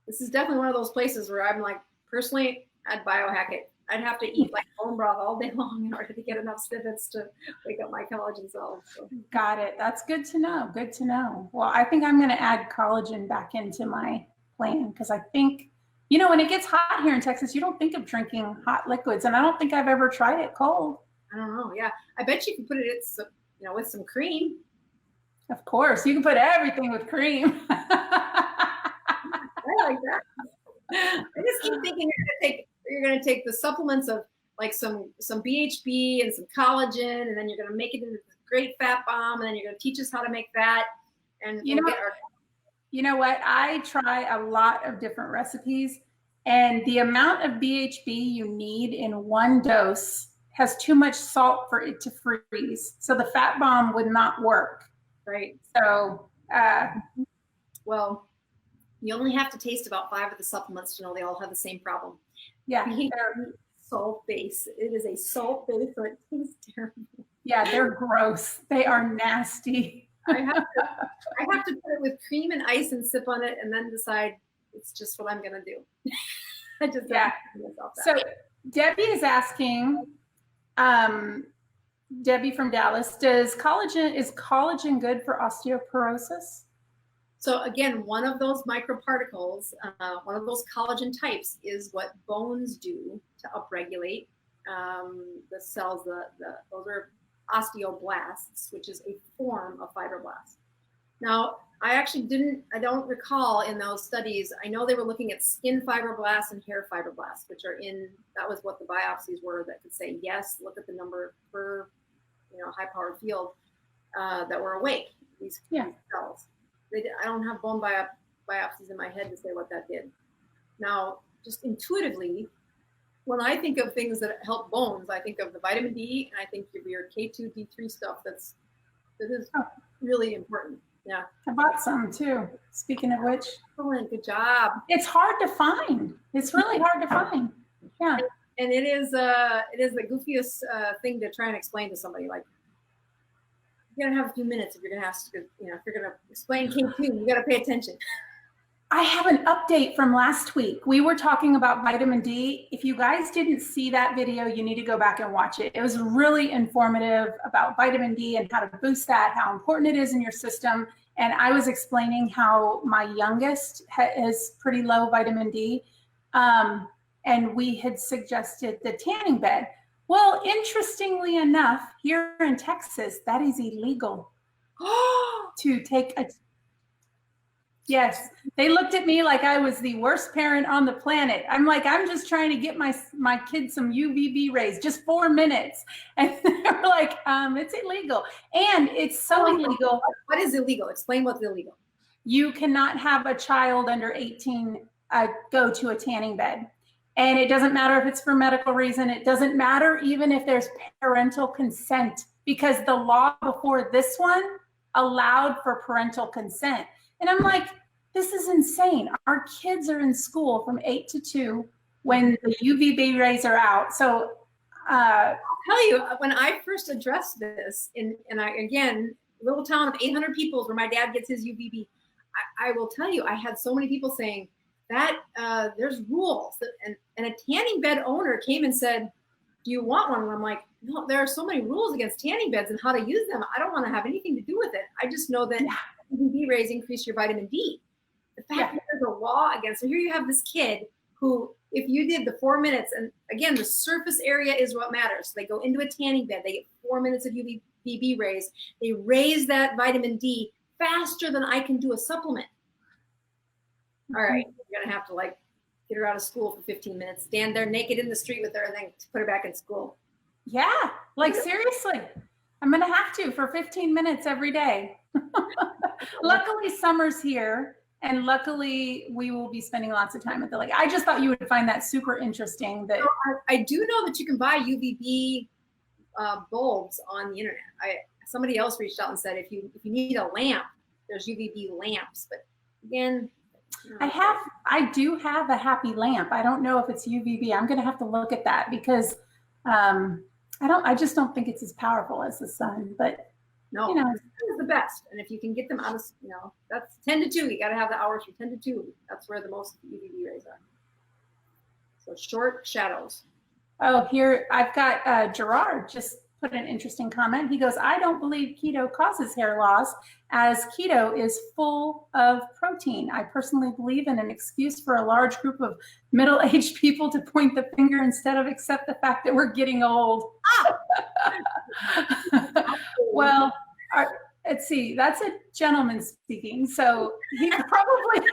This is definitely one of those places where I'm like, personally, I'd biohack it. I'd have to eat like bone broth all day long in order to get enough snippets to wake up my collagen cells. So. Got it. That's good to know. Good to know. Well, I think I'm going to add collagen back into my plan because I think, you know, when it gets hot here in Texas, you don't think of drinking hot liquids, and I don't think I've ever tried it cold. I don't know. Yeah, I bet you can put it in some, you know, with some cream. Of course, you can put everything with cream. I like that. I just keep thinking you're gonna take the supplements of like some BHB and some collagen, and then you're gonna make it into this great fat bomb, and then you're gonna teach us how to make that. And you know what? I try a lot of different recipes, and the amount of BHB you need in one dose has too much salt for it to freeze. So the fat bomb would not work. Right. So, well, you only have to taste about 5 of the supplements to know they all have the same problem. Yeah. They're salt base. It is a salt base, so it tastes terrible. Yeah, they're gross. They are nasty. I have to put it with cream and ice and sip on it and then decide it's just what I'm going to do. I just yeah. So Debbie is asking, Debbie from Dallas, is collagen good for osteoporosis? So again, one of those microparticles, one of those collagen types is what bones do to upregulate the cells. Those are osteoblasts, which is a form of fibroblast. Now, I don't recall in those studies, I know they were looking at skin fibroblasts and hair fibroblasts, which are that was what the biopsies were that could say, yes, look at the number per, high-powered field that were awake, these cells. I don't have bone biopsies in my head to say what that did. Now, just intuitively, when I think of things that help bones, I think of the vitamin D, and I think of your K2, D3 stuff that is really important. Yeah. I bought some too, speaking of which. Excellent, good job. It's hard to find. It's really hard to find. Yeah. And it is the goofiest thing to try and explain to somebody. Like, you're gonna have a few minutes if you're gonna ask, if you're gonna explain K2, you gotta pay attention. I have an update from last week. We were talking about vitamin D. If you guys didn't see that video, you need to go back and watch it. It was really informative about vitamin D and how to boost that, how important it is in your system. And I was explaining how my youngest is pretty low vitamin D. And we had suggested the tanning bed. Well, interestingly enough, here in Texas, that is illegal to take a. Yes, they looked at me like I was the worst parent on the planet. I'm like, I'm just trying to get my kids some UVB rays, just 4 minutes. And they're like, it's illegal. And it's so illegal. What is illegal? Explain what's illegal. You cannot have a child under 18 go to a tanning bed. And it doesn't matter if it's for medical reason. It doesn't matter even if there's parental consent, because the law before this one allowed for parental consent. And I'm like, this is insane. Our kids are in school from 8 to 2 when the UVB rays are out. So I'll tell you, when I first addressed this, again, little town of 800 people where my dad gets his UVB, I will tell you, I had so many people saying that there's rules. And a tanning bed owner came and said, do you want one? And I'm like, no, there are so many rules against tanning beds and how to use them. I don't want to have anything to do with it. I just know that UVB rays increase your vitamin D. The fact that there's a law against, so here you have this kid who, if you did the 4 minutes, and again, the surface area is what matters. So they go into a tanning bed, they get 4 minutes of UVB rays, they raise that vitamin D faster than I can do a supplement. All right, you're gonna have to get her out of school for 15 minutes, stand there naked in the street with her, and then put her back in school. Yeah, seriously, I'm gonna have to for 15 minutes every day. Luckily, summer's here, and luckily we will be spending lots of time at the lake. I just thought you would find that super interesting. That I do know that you can buy UVB bulbs on the internet. Somebody else reached out and said if you need a lamp, there's UVB lamps. But again, I do have a happy lamp. I don't know if it's UVB. I'm gonna have to look at that because I just don't think it's as powerful as the sun. But no, the sun is the best. And if you can get them out of, that's 10 to 2. You got to have the hours from 10 to 2. That's where the most UVB rays are. So short shadows. Oh, here I've got Gerard just put an interesting comment. He goes, I don't believe keto causes hair loss, as keto is full of protein. I personally believe in an excuse for a large group of middle-aged people to point the finger instead of accept the fact that we're getting old. Well, let's see, that's a gentleman speaking. So he probably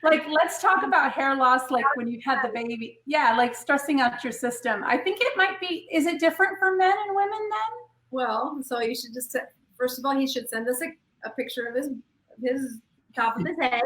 like, let's talk about hair loss, like when you've had the baby. Yeah, like stressing out your system. I think it might be, is it different for men and women then? Well, so you should just, first of all, he should send us a picture of his top of his head.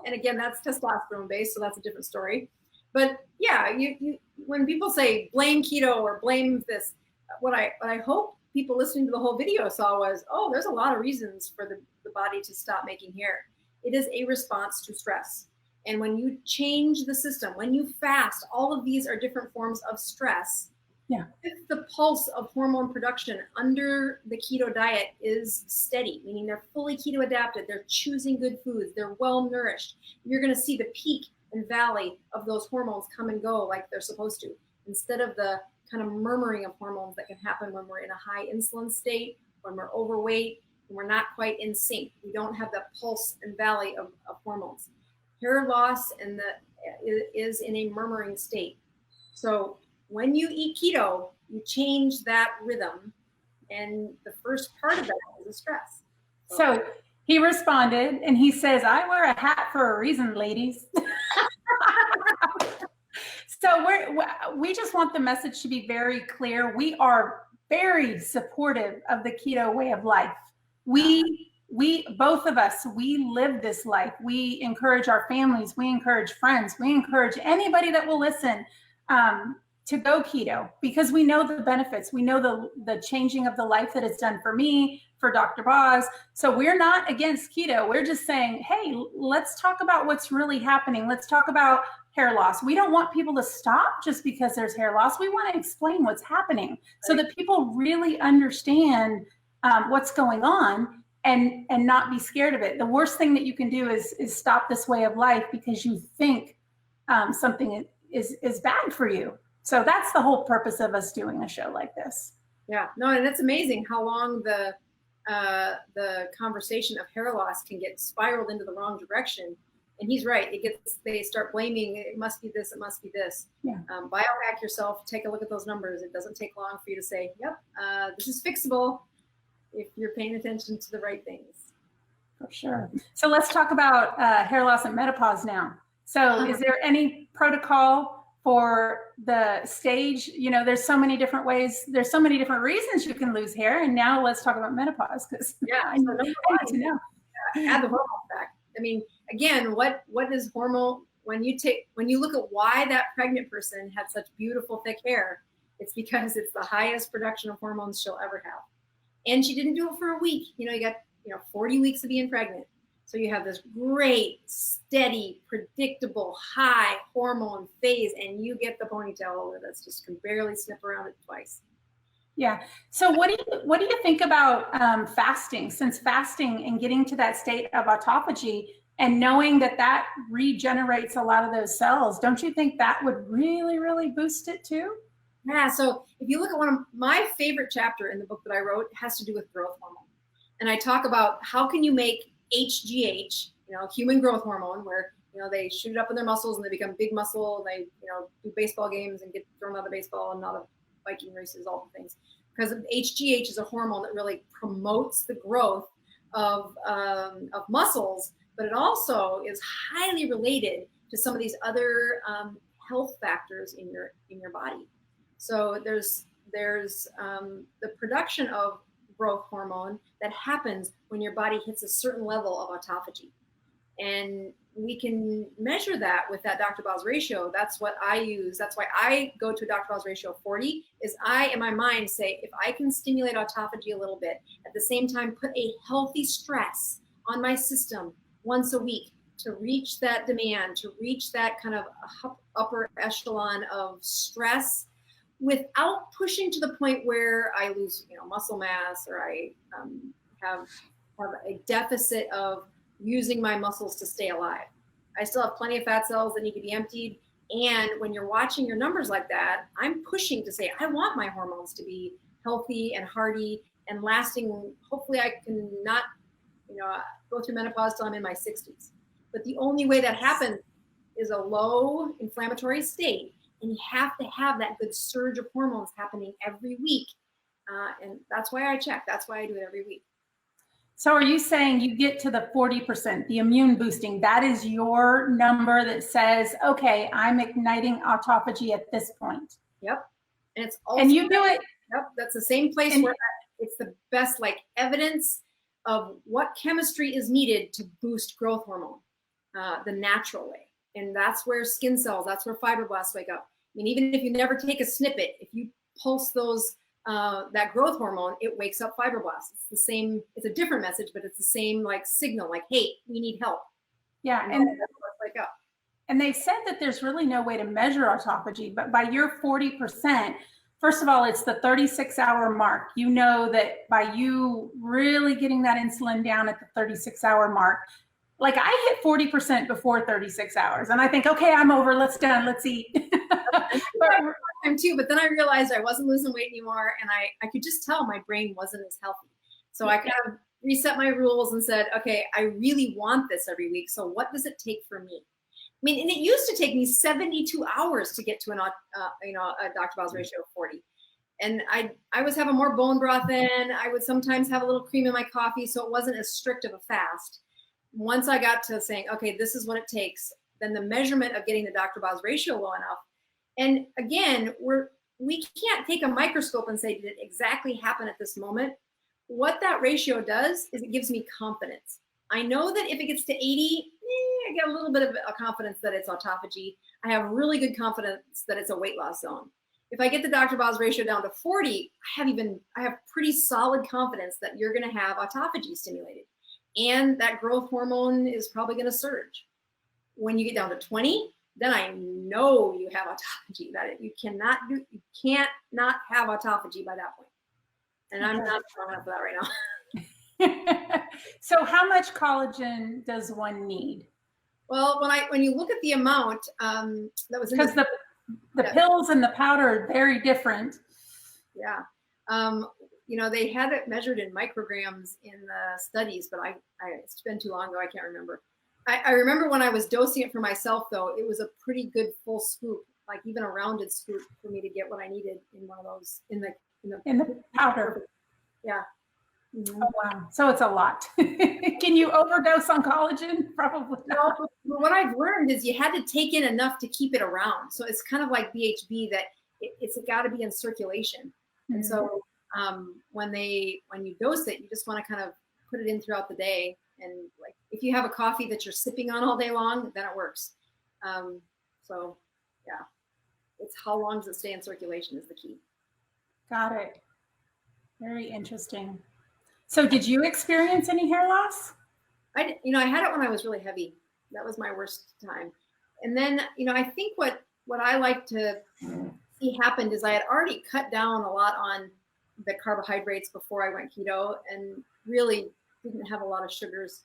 And again, that's testosterone based, so that's a different story. But yeah, you when people say blame keto or blame this, what I hope people listening to the whole video saw was, oh, there's a lot of reasons for the body to stop making hair. It is a response to stress. And when you change the system, when you fast, all of these are different forms of stress. Yeah. If the pulse of hormone production under the keto diet is steady, meaning they're fully keto adapted, they're choosing good foods, they're well nourished, you're going to see the peak and valley of those hormones come and go like they're supposed to, instead of the kind of murmuring of hormones that can happen when we're in a high insulin state, when we're overweight, and we're not quite in sync. We don't have that pulse and valley of hormones. Hair loss is in a murmuring state. So when you eat keto, you change that rhythm, and the first part of that is the stress. So he responded, and he says, I wear a hat for a reason, ladies. So we just want the message to be very clear. We are very supportive of the keto way of life. We both of us, we live this life. We encourage our families, we encourage friends, we encourage anybody that will listen to go keto, because we know the benefits. We know the changing of the life that it's done for me, for Dr. Boz. So we're not against keto. We're just saying, hey, let's talk about what's really happening. Let's talk about hair loss. We don't want people to stop just because there's hair loss. We want to explain what's happening so that people really understand what's going on and not be scared of it. The worst thing that you can do is stop this way of life because you think something is bad for you. So that's the whole purpose of us doing a show like this. Yeah, no, and it's amazing how long the conversation of hair loss can get spiraled into the wrong direction. And he's right. They start blaming, it must be this, it must be this. Yeah. Biohack yourself, take a look at those numbers. It doesn't take long for you to say, yep, this is fixable if you're paying attention to the right things. For sure. So let's talk about hair loss and menopause now. So is there any protocol for the stage? You know, there's so many different ways, there's so many different reasons you can lose hair. And now let's talk about menopause, because I need to know. Add the hormone back. I mean, again, what is hormone? When you look at why that pregnant person had such beautiful thick hair, it's because it's the highest production of hormones she'll ever have. And she didn't do it for a week. You got 40 weeks of being pregnant. So you have this great, steady, predictable, high hormone phase, and you get the ponytail over that's just can barely snip around it twice. Yeah. So what do you think about fasting? Since fasting and getting to that state of autophagy and knowing that regenerates a lot of those cells, don't you think that would really, really boost it too? Yeah. So if you look at one of my favorite chapter in the book that I wrote, it has to do with growth hormone, and I talk about how can you make HGH, human growth hormone, where they shoot it up in their muscles and they become big muscle. They do baseball games and get thrown out of baseball and out of biking races, all the things. Because HGH is a hormone that really promotes the growth of muscles, but it also is highly related to some of these other health factors in your body. So there's the production of growth hormone that happens when your body hits a certain level of autophagy. And we can measure that with that Dr. Boz ratio. That's what I use. That's why I go to a Dr. Boz ratio of 40, is I, in my mind, say, if I can stimulate autophagy a little bit, at the same time, put a healthy stress on my system once a week to reach that demand, to reach that kind of upper echelon of stress, without pushing to the point where I lose, muscle mass, or I have a deficit of using my muscles to stay alive. I still have plenty of fat cells that need to be emptied, And when you're watching your numbers like that, I'm pushing to say, I want my hormones to be healthy and hearty and lasting. Hopefully I can not, go through menopause till I'm in my 60s. But the only way that happens is a low inflammatory state. And you have to have that good surge of hormones happening every week. And that's why I check. That's why I do it every week. So are you saying you get to the 40%, the immune boosting, that is your number that says, okay, I'm igniting autophagy at this point? Yep. And it's also, and you do it. Yep. That's the same place where it's the best evidence of what chemistry is needed to boost growth hormone, the natural way. And that's where skin cells, that's where fibroblasts wake up. I mean, even if you never take a snippet, if you pulse those, that growth hormone, it wakes up fibroblasts. It's the same, it's a different message, but it's the same signal, hey, we need help. Yeah. And wake up. And they said that there's really no way to measure autophagy, but by your 40%, first of all, it's the 36-hour mark. You know that by you really getting that insulin down at the 36-hour mark, I hit 40% before 36 hours, and I think, okay, I'm over. Let's eat. But then I realized I wasn't losing weight anymore, and I could just tell my brain wasn't as healthy. So I kind of reset my rules and said, okay, I really want this every week. So what does it take for me? I mean, and it used to take me 72 hours to get to a Dr. Bowles ratio of 40. And I was having more bone broth in. I would sometimes have a little cream in my coffee, so it wasn't as strict of a fast. Once I got to saying, okay, this is what it takes, then the measurement of getting the Dr. Bowles ratio low enough. And again, we can't take a microscope and say, did it exactly happen at this moment? What that ratio does is it gives me confidence. I know that if it gets to 80, I get a little bit of a confidence that it's autophagy. I have really good confidence that it's a weight loss zone. If I get the Dr. Bowles ratio down to 40, I have pretty solid confidence that you're going to have autophagy stimulated. And that growth hormone is probably going to surge. When you get down to 20, then I know you have autophagy. That you can't not have autophagy by that point. And I'm not strong enough for that right now. So how much collagen does one need? Well, when you look at the amount that was in because the pills and the powder are very different. Yeah. They had it measured in micrograms in the studies, but it's been too long ago. I can't remember. I remember when I was dosing it for myself, though, it was a pretty good full scoop, even a rounded scoop for me to get what I needed in one of those in the powder. Yeah. Mm-hmm. Oh, wow. So it's a lot. Can you overdose on collagen? Probably not. No, but what I've learned is you had to take in enough to keep it around. So it's kind of like BHB that it's got to be in circulation. Mm-hmm. And so when you dose it, you just want to kind of put it in throughout the day. And if you have a coffee that you're sipping on all day long, then it works. So yeah, it's how long does it stay in circulation is the key. Got it. Very interesting. So did you experience any hair loss? I had it when I was really heavy. That was my worst time. And then, I think what I like to see happened is I had already cut down a lot on the carbohydrates before I went keto and really didn't have a lot of sugars.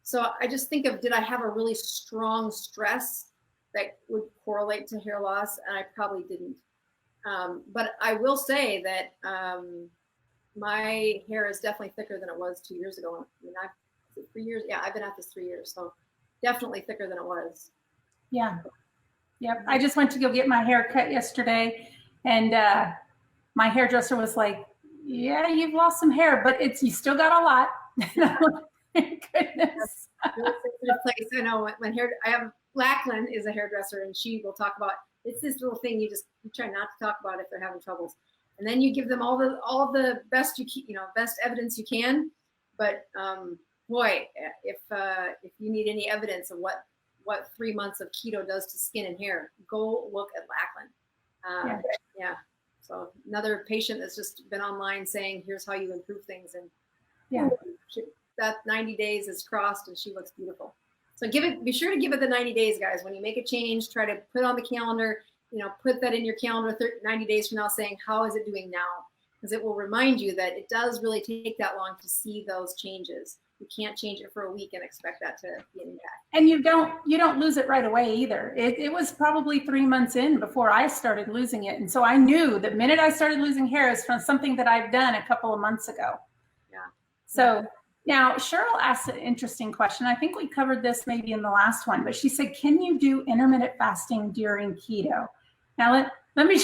So I just think did I have a really strong stress that would correlate to hair loss? And I probably didn't. But I will say that my hair is definitely thicker than it was 2 years ago. I mean, 3 years. Yeah, I've been at this 3 years. So definitely thicker than it was. Yeah. Yep. I just went to go get my hair cut yesterday, and my hairdresser was like, yeah, you've lost some hair, but you still got a lot. Thank goodness. I know I have Lachlan is a hairdresser, and she will talk about, it's this little thing you try not to talk about if they're having troubles. And then you give them all the best best evidence you can. But boy, if you need any evidence of what 3 months of keto does to skin and hair, go look at Lachlan. Yeah. So another patient that's just been online saying, here's how you improve things. And yeah, that 90 days is crossed and she looks beautiful. So be sure to give it the 90 days, guys. When you make a change, try to put on the calendar, put that in your calendar 90 days from now saying, how is it doing now? Because it will remind you that it does really take that long to see those changes. You can't change it for a week and expect that to be an impact. And you don't lose it right away either. It was probably 3 months in before I started losing it. And so I knew the minute I started losing hair is from something that I've done a couple of months ago. Yeah. So now Cheryl asked an interesting question. I think we covered this maybe in the last one, but she said, can you do intermittent fasting during keto? Now let me,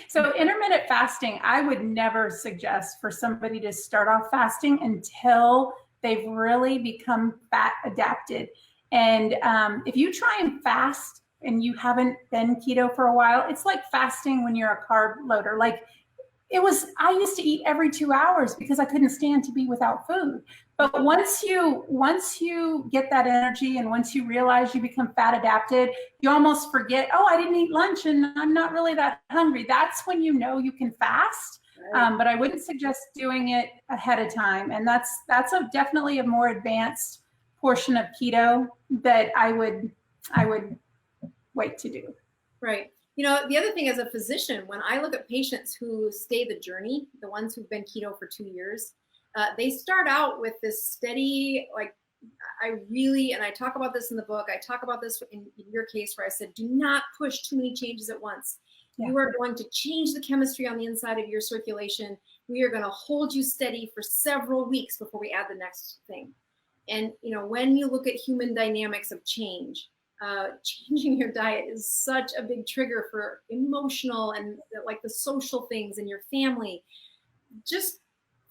so intermittent fasting, I would never suggest for somebody to start off fasting until they've really become fat adapted. And if you try and fast and you haven't been keto for a while, it's like fasting when you're a carb loader. Like I used to eat every 2 hours because I couldn't stand to be without food. But once you get that energy and once you realize you become fat adapted, you almost forget, oh, I didn't eat lunch and I'm not really that hungry. That's when you know you can fast. Right. But I wouldn't suggest doing it ahead of time. And that's definitely a more advanced portion of keto that I would wait to do. Right. You know, the other thing as a physician, when I look at patients who stay the journey, the ones who've been keto for 2 years, they start out with this steady, like, and I talk about this in the book, I talk about this in your case where I said, do not push too many changes at once. Yeah. You are going to change the chemistry on the inside of your circulation. We are going to hold you steady for several weeks before we add the next thing. And, you know, when you look at human dynamics of change, changing your diet is such a big trigger for emotional and like the social things in your family. Just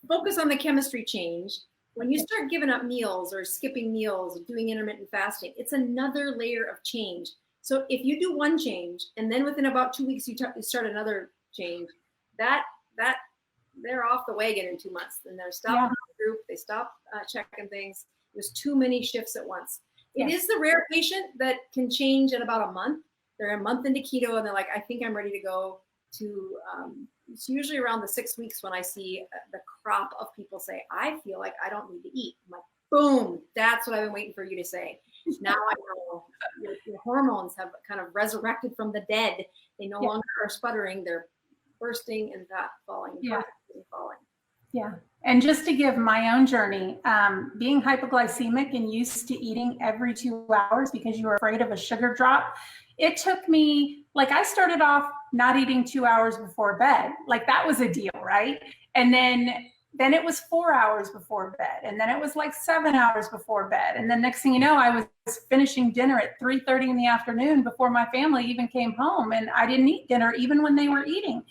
focus on the chemistry change. When you start giving up meals or skipping meals, doing intermittent fasting, it's another layer of change. So if you do one change and then within about 2 weeks you start another change, that they're off the wagon in 2 months. Then they're stopping the group, they stop checking things. There's too many shifts at once. It is the rare patient that can change in about a month. They're a month into keto and they're like, I think I'm ready to go to, it's usually around the 6 weeks when I see the crop of people say, I feel like I don't need to eat. I'm like, boom, that's what I've been waiting for you to say. Now I know your hormones have kind of resurrected from the dead. They no longer are sputtering. They're bursting and falling. Yeah. And falling. Yeah. And just to give my own journey, being hypoglycemic and used to eating every 2 hours because you were afraid of a sugar drop, it took me, like I started off not eating 2 hours before bed. Like that was a deal, right? And then it was 4 hours before bed. And then it was like 7 hours before bed. And then next thing you know, I was finishing dinner at 3:30 in the afternoon before my family even came home. And I didn't eat dinner even when they were eating.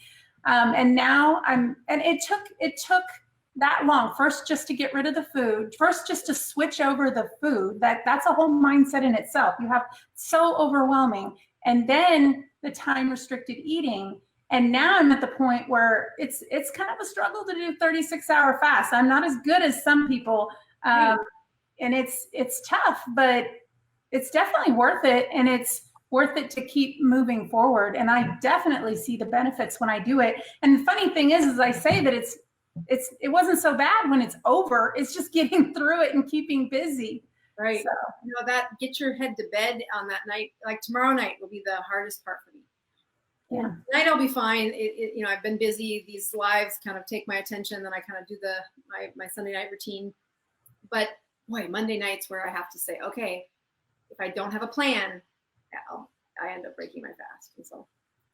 And now it took that long, first just to get rid of the food, first just to switch over the food. That's a whole mindset in itself. You have so overwhelming. And then the time restricted eating. And now I'm at the point where it's kind of a struggle to do 36-hour fast. I'm not as good as some people. And it's tough, but it's definitely worth it. And it's worth it to keep moving forward. And I definitely see the benefits when I do it. And the funny thing is I say that it wasn't so bad when it's over. It's just getting through it and keeping busy. Right. So, you know, that get your head to bed on that night, like tomorrow night will be the hardest part for me. Yeah. Tonight I'll be fine. You know, I've been busy. These lives kind of take my attention. Then I kind of do my Sunday night routine. But boy, Monday night's where I have to say, okay, if I don't have a plan, I end up breaking my fast. And so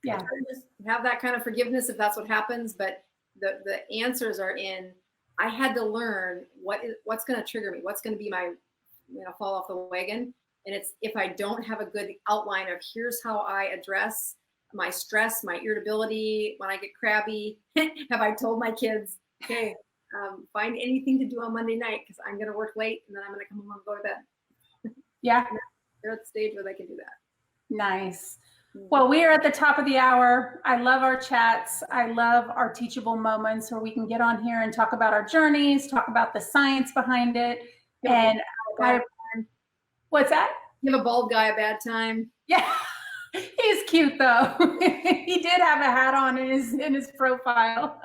I try to just have that kind of forgiveness if that's what happens. But the answers are in, I had to learn what's going to trigger me. What's going to be my, fall off the wagon. And it's, if I don't have a good outline of here's how I address my stress, my irritability, when I get crabby, have I told my kids, okay, find anything to do on Monday night because I'm going to work late and then I'm going to come home and go to bed. Yeah. They're at the stage where they can do that. Nice. Well, we are at the top of the hour. I love our chats. I love our teachable moments where we can get on here and talk about our journeys, talk about the science behind it. And what's that? Give a bald guy a bad time. Yeah. He's cute though. He did have a hat on in his profile.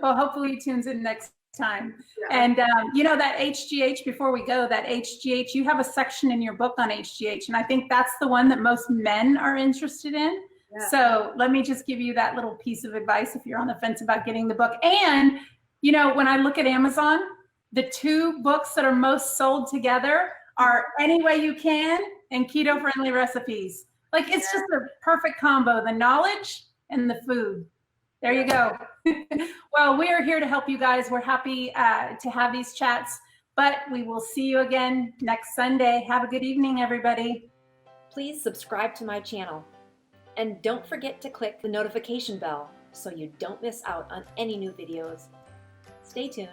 Well, hopefully he tunes in next time. Yeah. And that HGH, before we go, that HGH, you have a section in your book on HGH, and I think that's the one that most men are interested in. Yeah. So let me just give you that little piece of advice if you're on the fence about getting the book. And when I look at Amazon, The two books that are most sold together are Any Way You Can and Keto Friendly Recipes. Like, it's just a perfect combo, the knowledge and the food. There you go. Well, we are here to help you guys. We're happy to have these chats, but we will see you again next Sunday. Have a good evening, everybody. Please subscribe to my channel. And don't forget to click the notification bell so you don't miss out on any new videos. Stay tuned.